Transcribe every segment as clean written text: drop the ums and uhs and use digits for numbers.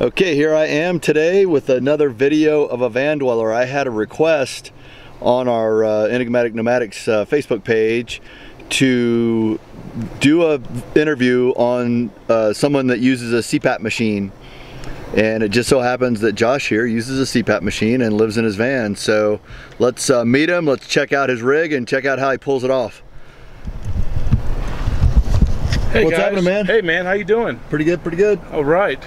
Okay, here I am today with another video of a van dweller. I had a request on our Enigmatic Nomadics Facebook page to do an interview on someone that uses a Cpap machine. And it just so happens that Josh here uses a Cpap machine and lives in his van. So let's meet him, let's check out his rig and check out how he pulls it off. Hey, what's guys. happening, man? Hey man, how you doing? Pretty good, pretty good. All right.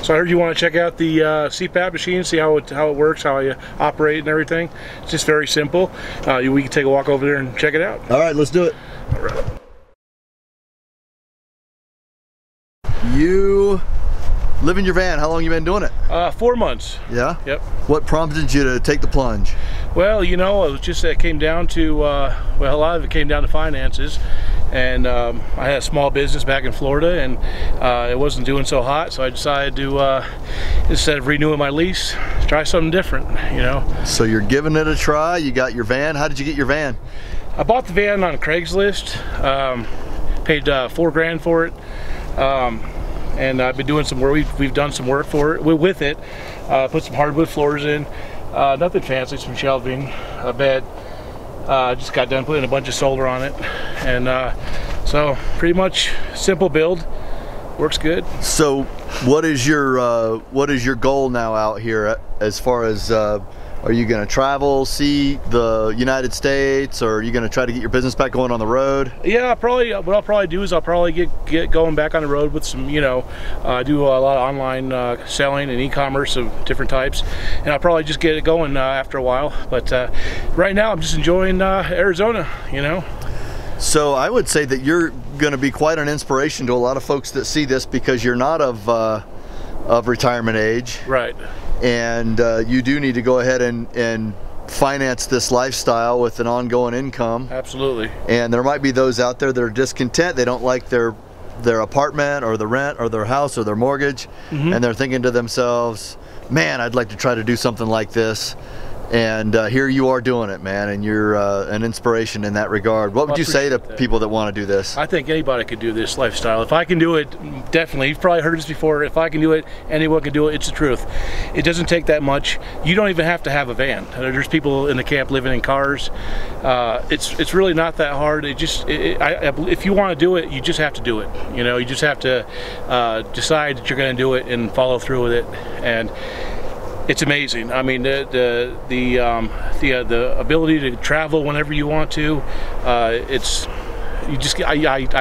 So I heard you want to check out the Cpap machine, see how it works, how you operate and everything. It's just very simple. We can take a walk over there and check it out. All right, let's do it. All right. You live in your van. How long you been doing it? 4 months. Yeah? Yep. What prompted you to take the plunge? Well, you know, it was just it came down to, well, a lot of it came down to finances. And I had a small business back in Florida, and it wasn't doing so hot, so I decided to, instead of renewing my lease, try something different, you know. So you're giving it a try. You got your van. How did you get your van? I bought the van on Craigslist, paid $4 grand for it, and I've been doing some work. We've done some work for it with it. Put some hardwood floors in, nothing fancy, some shelving, a bed. Just got done putting a bunch of solar on it, and so pretty much simple build, works good. So what is your goal now out here as far as are you going to travel, see the United States, or are you going to try to get your business back going on the road? Yeah, what I'll probably do is I'll probably get going back on the road with some, you know, do a lot of online selling and e-commerce of different types, and I'll probably just get it going after a while. But right now I'm just enjoying Arizona, you know. So I would say that you're going to be quite an inspiration to a lot of folks that see this, because you're not of retirement age. Right. And you do need to go ahead and finance this lifestyle with an ongoing income. Absolutely. And there might be those out there that are discontent. They don't like their apartment or the rent or their house or their mortgage, and they're thinking to themselves, man, I'd like to try to do something like this. And here you are doing it, man, and you're an inspiration in that regard. What would you say to people that want to do this? I think anybody could do this lifestyle. If I can do it, definitely. You've probably heard this before. If I can do it, anyone can do it. It's the truth. It doesn't take that much. You don't even have to have a van. There's people in the camp living in cars. It's really not that hard. If you want to do it, you just have to do it. You know, you just have to decide that you're going to do it and follow through with it. And it's amazing. I mean, the ability to travel whenever you want to. I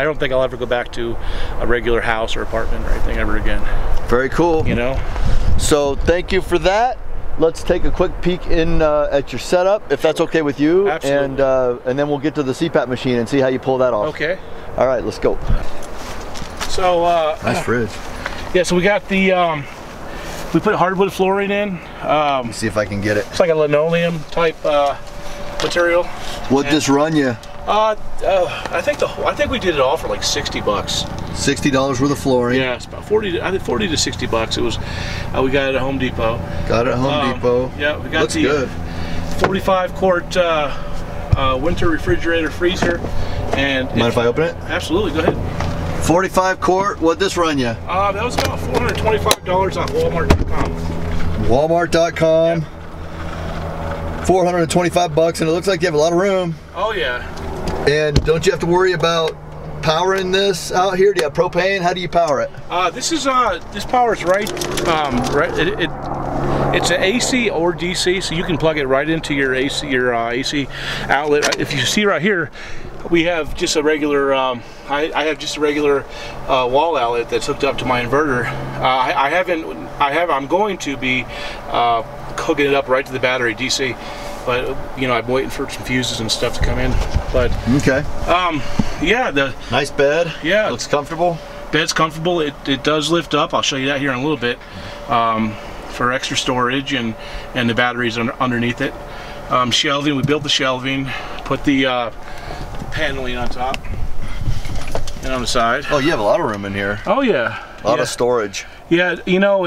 don't think I'll ever go back to a regular house or apartment or anything ever again. Very cool. You know. So thank you for that. Let's take a quick peek in at your setup, if that's okay with you. Absolutely. And then we'll get to the Cpap machine and see how you pull that off. Okay. All right, let's go. So nice fridge. Yeah. So we got the. We put hardwood flooring in. Let me see if I can get it. It's like a linoleum type material. What'd this run you? I think we did it all for like $60. $60 worth of flooring. Yeah, it's about 40 to 60 bucks. It was. We got it at Home Depot. Got it at Home Depot. Yeah, we got Looks good. 45 quart winter refrigerator freezer. And mind if I open it? Absolutely, go ahead. 45 quart, what'd this run you? That was about $425 on Walmart.com. Walmart.com. Yeah. 425 bucks, and it looks like you have a lot of room. Oh yeah. And don't you have to worry about powering this out here? Do you have propane? How do you power it? This powers right. It's an AC or DC, so you can plug it right into your AC outlet. If you see right here, we have just a regular. I have just a regular wall outlet that's hooked up to my inverter. I'm going to be hooking it up right to the battery DC, but you know, I'm waiting for some fuses and stuff to come in. But okay. Yeah, the nice bed. Yeah, looks comfortable. Bed's comfortable. It does lift up. I'll show you that here in a little bit. For extra storage, and the batteries underneath it. Shelving, we built the shelving, put the paneling on top and on the side. Oh, you have a lot of room in here. Oh yeah, a lot of storage. Yeah, you know,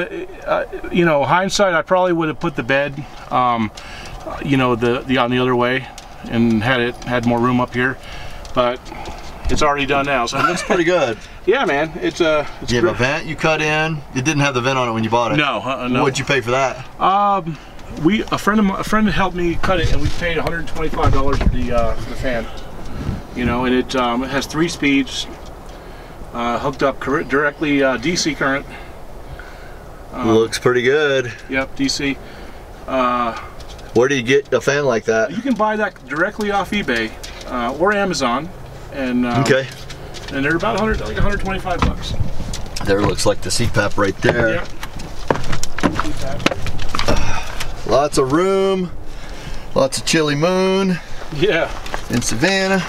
hindsight, I probably would have put the bed, you know, on the other way, and had more room up here. But it's already done now. So it looks pretty good. Yeah, man. It's you have a vent you cut in. It didn't have the vent on it when you bought it. No, no. What'd you pay for that? A friend helped me cut it, and we paid $125 for the fan. You know, and it has 3 speeds, hooked up directly DC current. Looks pretty good. Yep, DC. Where do you get a fan like that? You can buy that directly off eBay or Amazon, and okay. And they're about $125. There looks like the Cpap right there. Yep. Lots of room, lots of chilly moon. Yeah. In Savannah.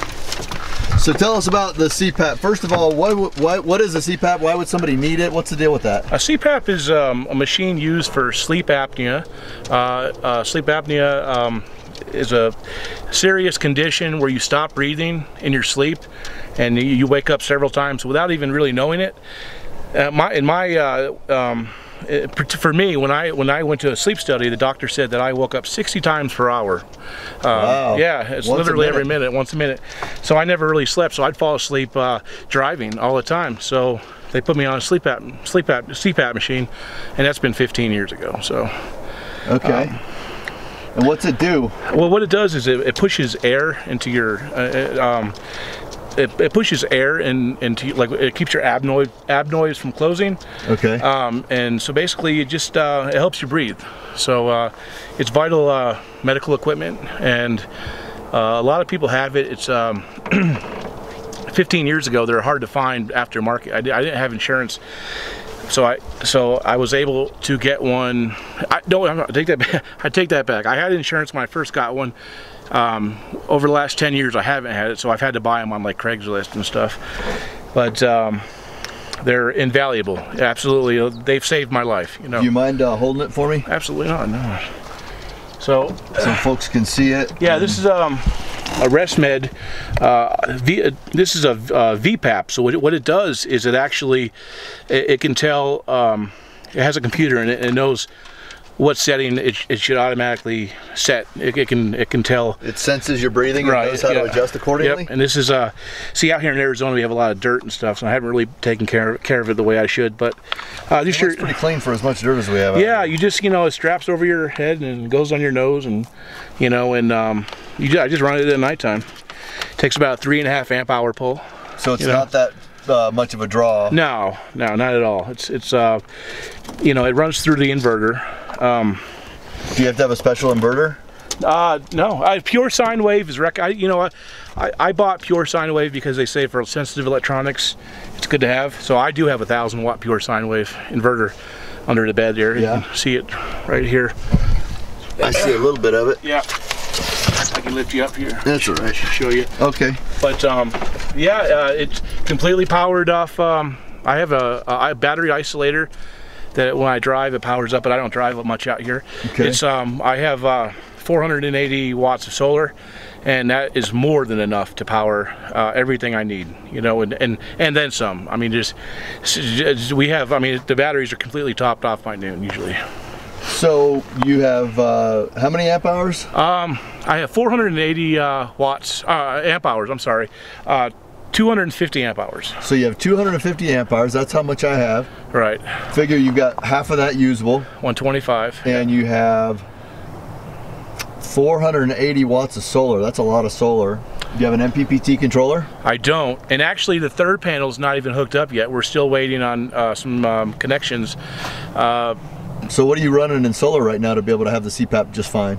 So tell us about the Cpap. First of all, what is a Cpap? Why would somebody need it? What's the deal with that? A Cpap is a machine used for sleep apnea. Sleep apnea is a serious condition where you stop breathing in your sleep and you wake up several times without even really knowing it. For me, when I went to a sleep study, the doctor said that I woke up 60 times per hour. Wow. Yeah, it's literally every minute, once a minute. So I never really slept, so I'd fall asleep driving all the time. So they put me on a Cpap machine, and that's been 15 years ago. So. Okay. And what's it do? Well, what it does is it pushes air into your. It pushes air into, like, it keeps your abnoids from closing. Okay. And so basically it just it helps you breathe. So it's vital medical equipment, and a lot of people have it. It's 15 years ago, they're hard to find aftermarket. I didn't have insurance, so I was able to get one. I take that back. I had insurance when I first got one. Over the last 10 years I haven't had it, so I've had to buy them on like Craigslist and stuff, but they're invaluable. Absolutely, they've saved my life, you know. Do you mind holding it for me? Absolutely not, no. So folks can see it. Yeah, this is a ResMed. This is a VPAP. So what it does is it actually it can tell. It has a computer in it, and it knows what setting it should automatically set. It can tell. It senses your breathing and knows how to adjust accordingly. Yep. And this is see, out here in Arizona we have a lot of dirt and stuff, so I haven't really taken care of it the way I should. But it's pretty clean for as much dirt as we have. Yeah, you just it straps over your head and goes on your nose, and I just run it at nighttime. It takes about 3.5 amp hour pull. So it's not that much of a draw. No, not at all. It's it runs through the inverter. Do you have to have a special inverter? No. Pure sine wave is I bought pure sine wave because they say for sensitive electronics it's good to have. So I do have a 1,000 watt pure sine wave inverter under the bed there. Yeah. You can see it right here. I see a little bit of it. Yeah. I can lift you up here. That's all right. Show you. Okay. But it's completely powered off. I have a battery isolator that when I drive it powers up, but I don't drive much out here. Okay. It's I have 480 watts of solar, and that is more than enough to power everything I need, and then some. I mean, the batteries are completely topped off by noon usually. So you have how many amp hours? I have 480 amp hours. I'm sorry. 250 amp hours. So you have 250 amp hours. That's how much I have. Right. Figure you've got half of that usable. 125. And you have 480 watts of solar. That's a lot of solar. Do you have an Mppt controller? I don't. And actually the third panel is not even hooked up yet. We're still waiting on some connections. So what are you running in solar right now to be able to have the Cpap just fine?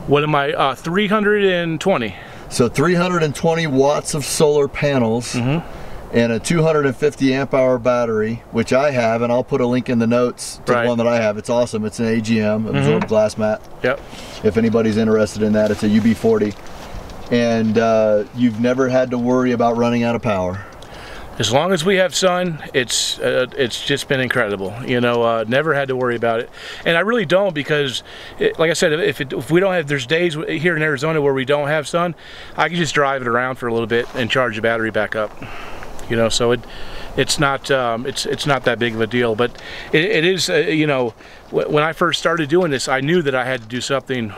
What am I? 320. So 320 watts of solar panels, and a 250 amp hour battery, which I have, and I'll put a link in the notes to the one that I have. It's awesome. It's an AGM, absorbed glass mat. Yep. If anybody's interested in that, it's a UB40. And you've never had to worry about running out of power. As long as we have sun, it's just been incredible. Never had to worry about it, and I really don't, because, like I said, if we don't have, there's days here in Arizona where we don't have sun, I can just drive it around for a little bit and charge the battery back up. So it's not that big of a deal, but it is. When I first started doing this, I knew that I had to do something,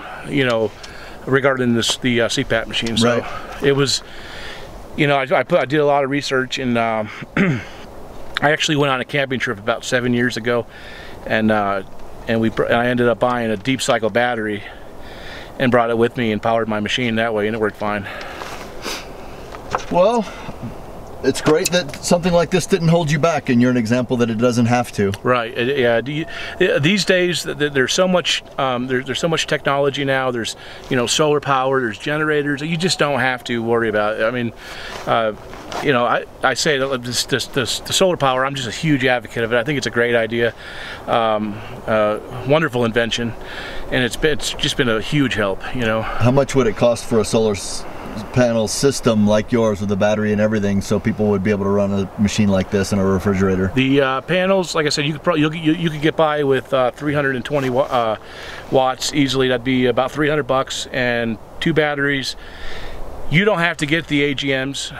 regarding the Cpap machine. So right. it was. you know, I did a lot of research, and I actually went on a camping trip about 7 years ago, and I ended up buying a deep cycle battery and brought it with me and powered my machine that way, and it worked fine. Well, it's great that something like this didn't hold you back, and you're an example that it doesn't have to. Right. Yeah. These days, there's so much. There's so much technology now. There's, you know, solar power. There's generators. You just don't have to worry about it. I mean, you know, I say that the solar power, I'm just a huge advocate of it. I think it's a great idea, wonderful invention, and it's just been a huge help. You know. How much would it cost for a solar panel system like yours with the battery and everything, so people would be able to run a machine like this in a refrigerator? The panels, like I said, you could get by with 320 watts easily. That'd be about $300, and 2 batteries. You don't have to get the AGMs,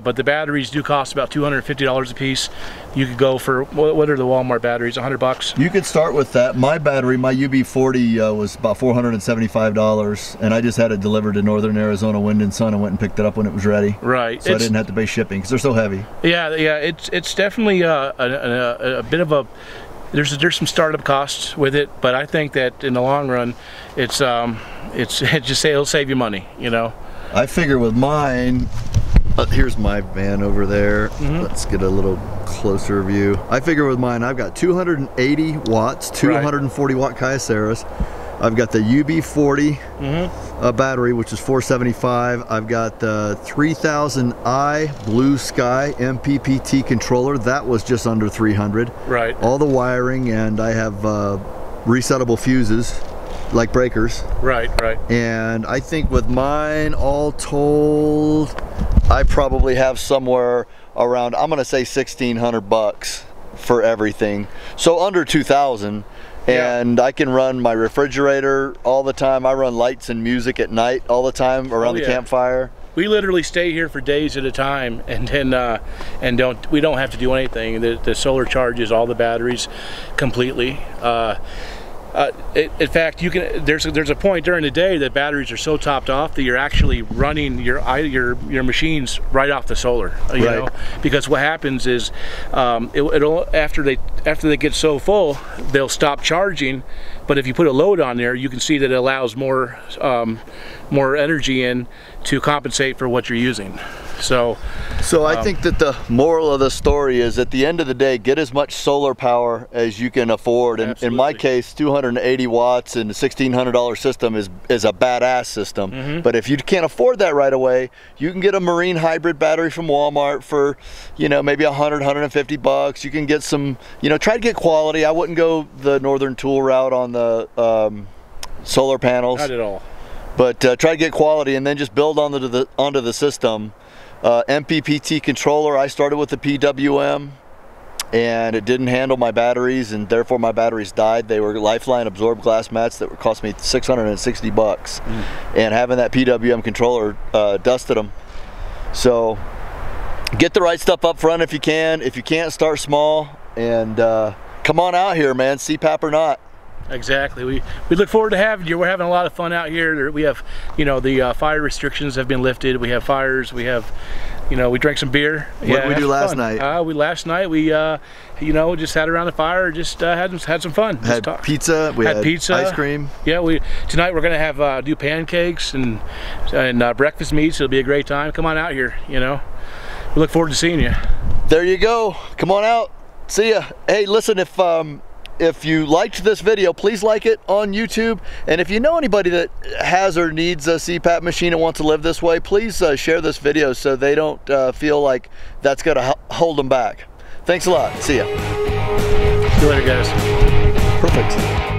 but the batteries do cost about $250 a piece. You could go for, what are the Walmart batteries, $100? You could start with that. My battery, my UB40 was about $475, and I just had it delivered to Northern Arizona Wind and Sun and went and picked it up when it was ready. Right. So I didn't have to pay shipping because they're so heavy. Yeah, it's definitely a bit of a, there's some startup costs with it, but I think that in the long run, it'll save you money, you know. I figure with mine, here's my van over there. Let's get a little closer view. I figure with mine, I've got 280 watts, 240 watt Kyocera's. I've got the UB40 battery, which is $475. I've got the 3000i Blue Sky Mppt controller. That was just under $300. Right. All the wiring, and I have resettable fuses, like breakers. Right. And I think with mine all told, I probably have somewhere around, I'm gonna say $1,600 for everything. So under 2,000. And I can run my refrigerator all the time. I run lights and music at night all the time around the campfire. We literally stay here for days at a time, and then we don't have to do anything. The solar charges all the batteries completely. In fact, there's a point during the day that batteries are so topped off that you're actually running your machines right off the solar. You know? Because what happens is after they get so full, they'll stop charging. But if you put a load on there, you can see that it allows more energy in to compensate for what you're using. So I think that the moral of the story is, at the end of the day, get as much solar power as you can afford. And in my case, 280 watts and a $1,600 system is a badass system. But if you can't afford that right away, you can get a marine hybrid battery from Walmart for, you know, maybe $100–150. You can get some, you know, try to get quality. I wouldn't go the Northern Tool route on the solar panels. Not at all. But try to get quality, and then just build onto the system. Mppt Controller, I started with the PWM, and it didn't handle my batteries, and therefore my batteries died. They were Lifeline absorbed glass mats that would cost me $660. And having that PWM controller dusted them. So get the right stuff up front if you can. If you can't, start small, and come on out here, man, Cpap or not. Exactly. We look forward to having you. We're having a lot of fun out here. We have, you know, the fire restrictions have been lifted. We have fires. We have, you know, we drank some beer. What did we do last night? Last night we, you know, just sat around the fire, just had some fun. Had pizza. We had pizza, ice cream. Yeah. Tonight we're gonna have do pancakes and breakfast meats. It'll be a great time. Come on out here. You know, we look forward to seeing you. There you go. Come on out. See ya. Hey, listen, if you liked this video, please like it on YouTube. And if you know anybody that has or needs a Cpap machine and wants to live this way, please share this video so they don't feel like that's gonna hold them back. Thanks a lot. See ya. See you later, guys. Perfect.